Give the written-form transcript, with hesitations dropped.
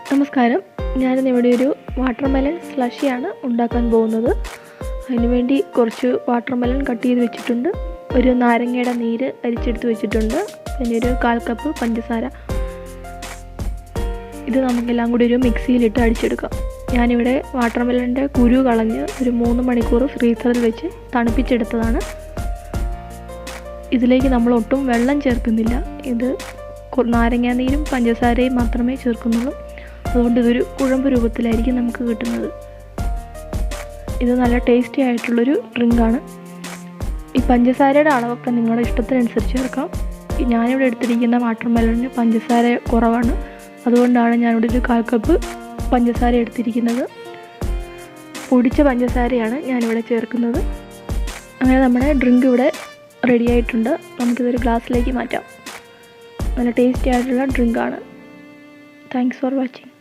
നമസ്കാരം. ഞാനിന്നിവിടെ ഒരു വാട്ടർമെലൺ സ്ലഷിയാണ് ഉണ്ടാക്കാൻ പോകുന്നത്. അതിനുവേണ്ടി കുറച്ച് വാട്ടർമെലൺ കട്ട് ചെയ്ത് വെച്ചിട്ടുണ്ട്, ഒരു നാരങ്ങയുടെ നീര് അരിച്ചെടുത്ത് വെച്ചിട്ടുണ്ട്, പിന്നെ ഒരു 1/4 കപ്പ് പഞ്ചസാര. ഇത് നമുക്കെല്ലാം കൂടി ഒരു മിക്സിയിലിട്ട് അടിച്ചെടുക്കാം. ഞാനിവിടെ വാട്ടർമെലൻ്റെ കുരു കളഞ്ഞ് ഒരു 3 മണിക്കൂർ ഫ്രീസറിൽ വെച്ച് തണുപ്പിച്ചെടുത്തതാണ്. ഇതിലേക്ക് നമ്മൾ ഒട്ടും വെള്ളം ചേർക്കുന്നില്ല. ഇത് നാരങ്ങാ നീരും പഞ്ചസാരയും മാത്രമേ ചേർക്കുന്നുള്ളൂ. അതുകൊണ്ട് ഇതൊരു കുഴമ്പ് രൂപത്തിലായിരിക്കും നമുക്ക് കിട്ടുന്നത്. ഇത് നല്ല ടേസ്റ്റി ആയിട്ടുള്ളൊരു ഡ്രിങ്കാണ്. ഈ പഞ്ചസാരയുടെ അളവൊക്കെ നിങ്ങളുടെ ഇഷ്ടത്തിനനുസരിച്ച് ചേർക്കാം. ഞാനിവിടെ എടുത്തിരിക്കുന്ന വാട്ടർമെലണിന് പഞ്ചസാര കുറവാണ്, അതുകൊണ്ടാണ് ഞാനിവിടെ ഒരു 1/4 കപ്പ് പഞ്ചസാര എടുത്തിരിക്കുന്നത്. പൊടിച്ച പഞ്ചസാരയാണ് ഞാനിവിടെ ചേർക്കുന്നത്. അങ്ങനെ നമ്മുടെ ഡ്രിങ്ക് ഇവിടെ റെഡി ആയിട്ടുണ്ട്. നമുക്കിതൊരു ഗ്ലാസ്സിലേക്ക് മാറ്റാം. നല്ല ടേസ്റ്റി ആയിട്ടുള്ള ഡ്രിങ്കാണ്. Thanks for watching.